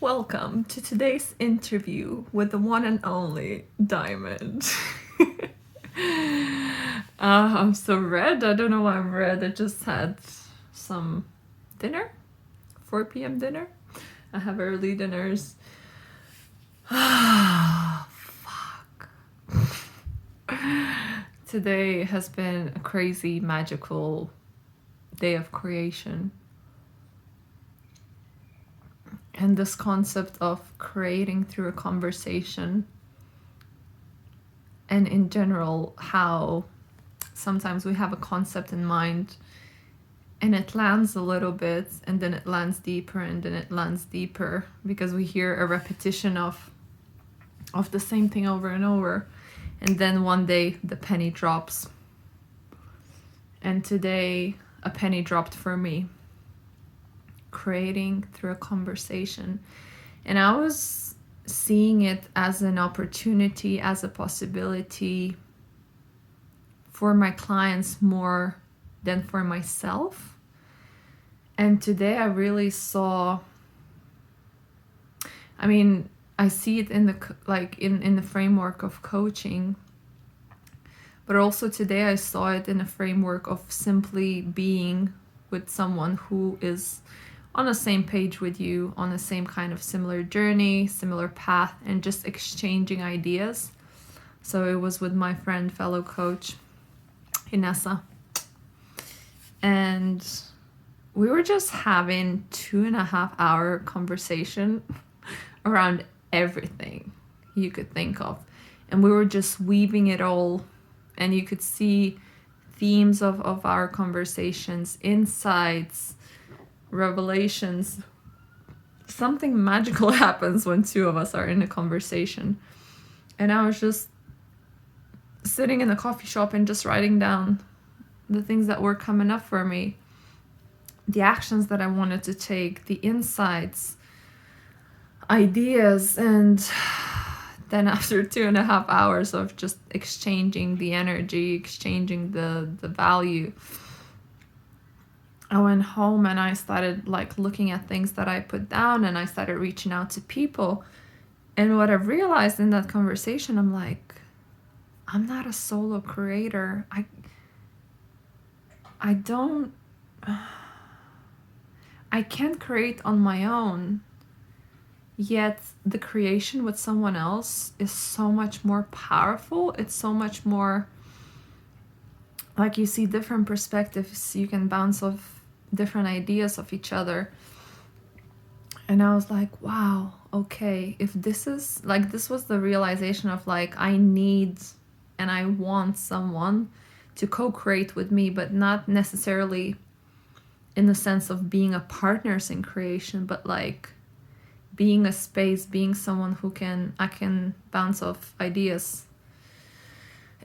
Welcome to today's interview with the one and only Diamond. I'm so red. I don't know why I'm red. I just had some dinner, 4 p.m. dinner. I have early dinners. Fuck. Today has been a crazy, magical day of creation. And this concept of creating through a conversation, and in general, how sometimes we have a concept in mind and it lands a little bit and then it lands deeper and then it lands deeper because we hear a repetition of the same thing over and over. And then one day the penny drops. And today a penny dropped for me. Creating through a conversation. And I was seeing it as an opportunity, as a possibility for my clients more than for myself. And today I really saw, I see it in the framework of coaching, but also today I saw it in a framework of simply being with someone who is on the same page with you, on the same kind of similar journey, similar path, and just exchanging ideas. So it was with my friend, fellow coach, Inessa. And we were just having 2.5-hour conversation around everything you could think of. And we were just weaving it all. And you could see themes of our conversations, insights, revelations. Something magical happens when two of us are in a conversation. And I was just sitting in the coffee shop and just writing down the things that were coming up for me, the actions that I wanted to take, the insights, ideas. And then after 2.5 hours of just exchanging the energy, exchanging the value, I went home and I started looking at things that I put down, and I started reaching out to people. And what I realized in that conversation, I'm like, I'm not a solo creator. I can't create on my own. Yet the creation with someone else is so much more powerful. It's so much more you see different perspectives. You can bounce off different ideas of each other. And I was like, wow, okay, if this is this was the realization of I need and I want someone to co-create with me, but not necessarily in the sense of being a partners in creation, but being a space, being someone who I can bounce off ideas.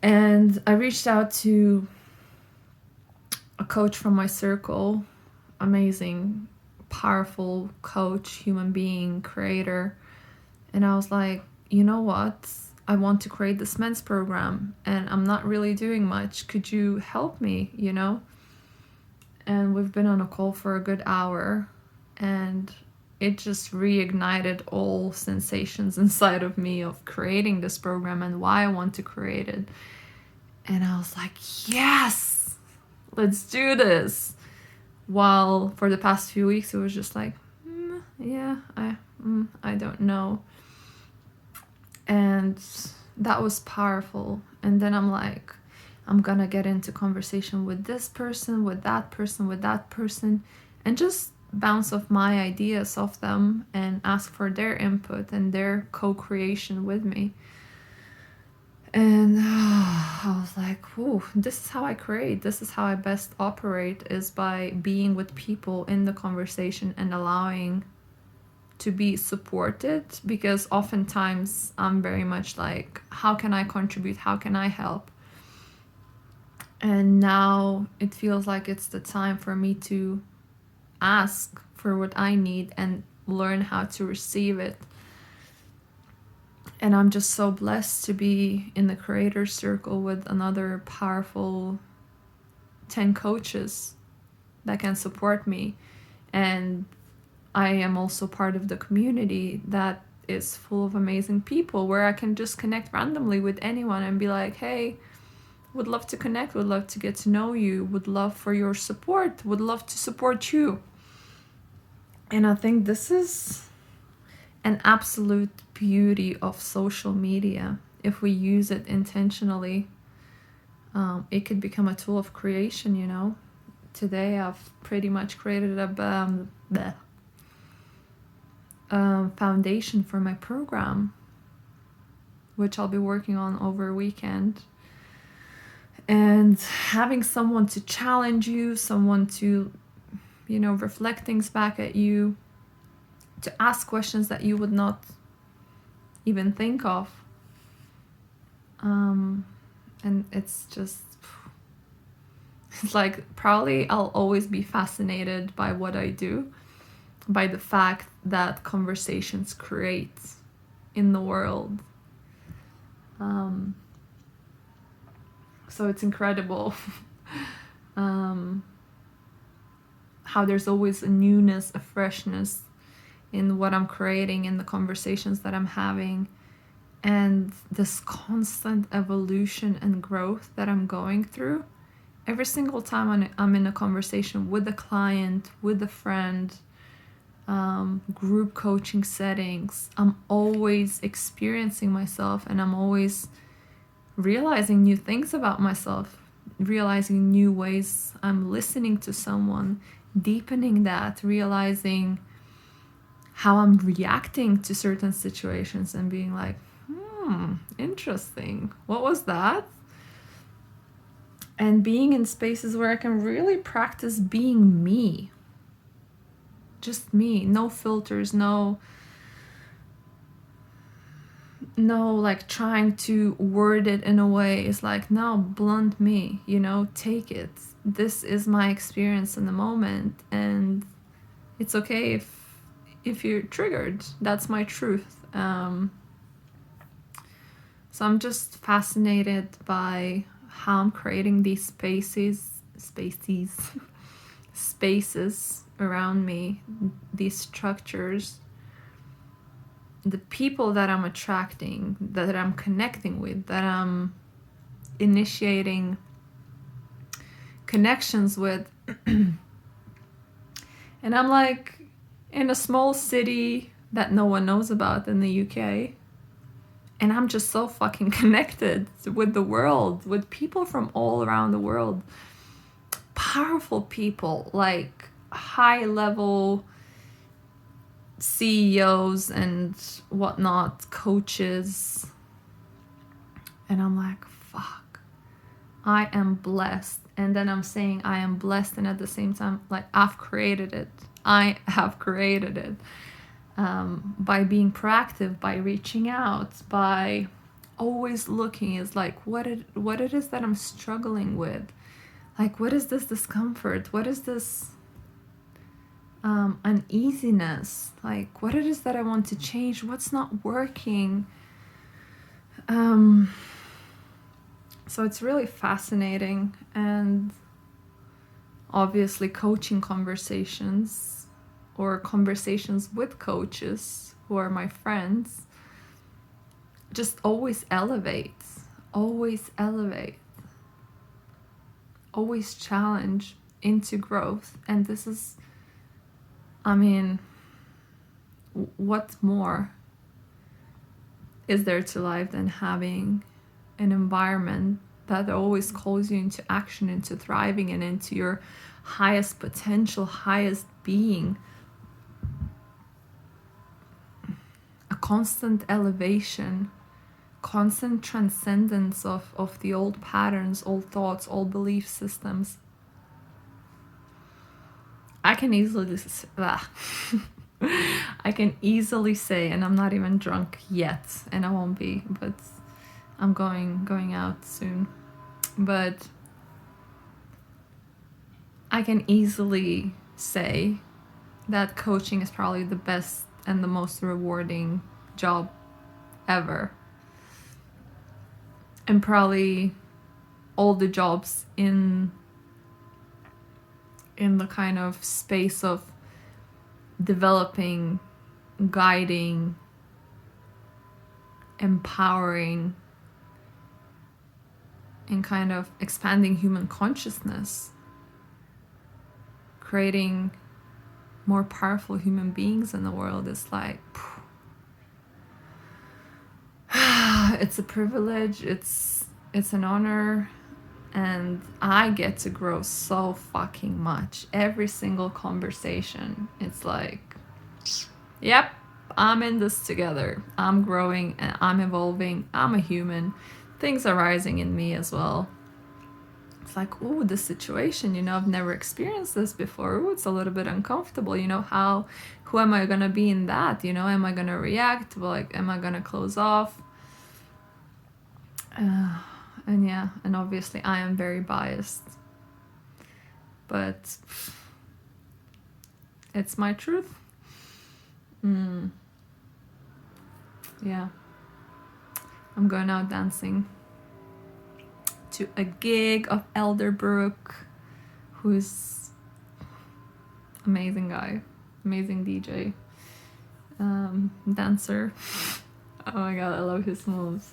And I reached out to a coach from my circle, amazing, powerful coach, human being, creator. And I was like, you know what? I want to create this men's program and I'm not really doing much. Could you help me, And we've been on a call for a good hour, and it just reignited all sensations inside of me of creating this program and why I want to create it. And I was like, yes, let's do this. While for the past few weeks, it was just I don't know. And that was powerful. And then I'm like, I'm gonna get into conversation with this person, with that person, with that person, and just bounce off my ideas off them and ask for their input and their co-creation with me. And I was like, "Ooh, this is how I create. This is how I best operate, is by being with people in the conversation and allowing to be supported." Because oftentimes I'm very much how can I contribute? How can I help? And now it feels like it's the time for me to ask for what I need and learn how to receive it. And I'm just so blessed to be in the creator circle with another powerful 10 coaches that can support me. And I am also part of the community that is full of amazing people, where I can just connect randomly with anyone and be like, hey, would love to connect, would love to get to know you, would love for your support, would love to support you. And I think this is an absolute beauty of social media. If we use it intentionally, it could become a tool of creation, you know. Today I've pretty much created a foundation for my program, which I'll be working on over a weekend. And having someone to challenge you, someone to, you know, reflect things back at you, to ask questions that you would not even think of. And it's just, it's like, probably I'll always be fascinated by what I do, by the fact that conversations create in the world. So it's incredible how there's always a newness, a freshness in what I'm creating, in the conversations that I'm having, and this constant evolution and growth that I'm going through. Every single time I'm in a conversation with a client, with a friend, group coaching settings, I'm always experiencing myself, and I'm always realizing new things about myself, realizing new ways I'm listening to someone, deepening that, realizing how I'm reacting to certain situations and being like, interesting, what was that? And being in spaces where I can really practice being me, just me, no filters, no like trying to word it in a way. It's like, no, blunt me, you know, take it. This is my experience in the moment, and it's okay if you're triggered. That's my truth. So I'm just fascinated by how I'm creating these spaces around me, these structures, the people that I'm attracting, that I'm connecting with, that I'm initiating connections with. And I'm like in a small city that no one knows about in the UK. And I'm just so fucking connected with the world, with people from all around the world. Powerful people, like high level CEOs and whatnot, coaches. And I'm like, fuck, I am blessed. And then I'm saying I am blessed, and at the same time, like, I've created it. I have created it. By being proactive, by reaching out, by always looking, is like, what it is that I'm struggling with. Like, what is this discomfort? What is this uneasiness? Like, what it is that I want to change? What's not working? So it's really fascinating. And obviously coaching conversations, or conversations with coaches who are my friends, just always elevate, always challenge into growth. And this is, I mean, what more is there to life than having an environment that always calls you into action, into thriving, and into your highest potential, highest being. A constant elevation, constant transcendence of the old patterns, old thoughts, old belief systems. I can easily say, and I'm not even drunk yet, and I won't be, but I'm going out soon. But I can easily say that coaching is probably the best and the most rewarding job ever. And probably all the jobs in the kind of space of developing, guiding, empowering, and kind of expanding human consciousness, creating more powerful human beings in the world is like, it's a privilege, it's an honor, and I get to grow so fucking much. Every single conversation, it's like, yep, I'm in this together. I'm growing and I'm evolving. I'm a human. Things are rising in me as well. It's like, oh, this situation, you know, I've never experienced this before. Ooh, it's a little bit uncomfortable. You know, who am I gonna be in that? You know, am I gonna react? Like, am I gonna close off? And yeah, and obviously I am very biased, but it's my truth. Yeah, I'm going out dancing to a gig of Elderbrook, who's amazing guy, amazing DJ, dancer. Oh my god, I love his moves.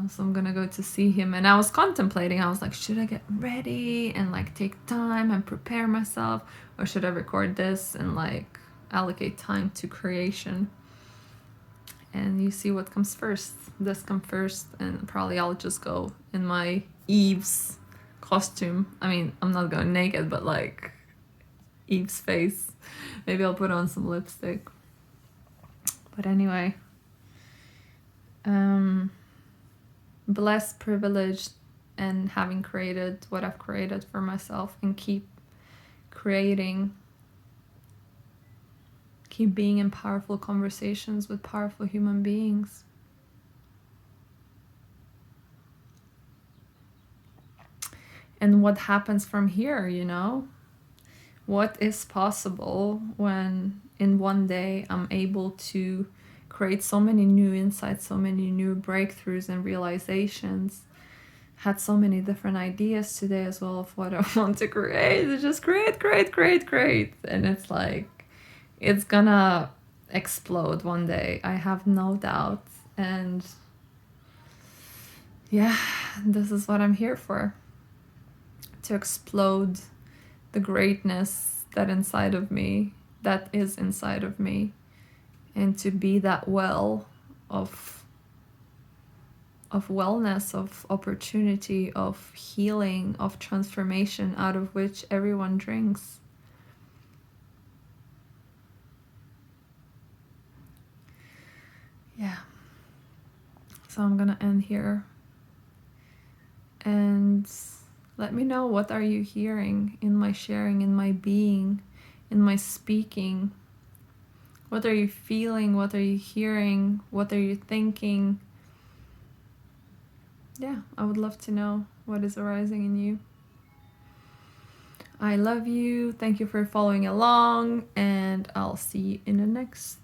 So I'm gonna go to see him, and I was contemplating, I was like, should I get ready and like take time and prepare myself, or should I record this and like allocate time to creation? And you see what comes first. This comes first, and probably I'll just go in my Eve's costume. I mean, I'm not going naked, but like Eve's face. Maybe I'll put on some lipstick. But anyway, blessed, privileged, and having created what I've created for myself, and keep creating, keep being in powerful conversations with powerful human beings. And what happens from here, you know? What is possible when in one day I'm able to create so many new insights, so many new breakthroughs and realizations. Had so many different ideas today as well of what I want to create. It's just create. And it's like, it's gonna explode one day. I have no doubt. And yeah, this is what I'm here for. To explode the greatness that is inside of me, and to be that well of wellness, of opportunity, of healing, of transformation, out of which everyone drinks. Yeah. So I'm gonna end here. And let me know, what are you hearing in my sharing, in my being, in my speaking? What are you feeling? What are you hearing? What are you thinking? Yeah, I would love to know what is arising in you. I love you. Thank you for following along, and I'll see you in the next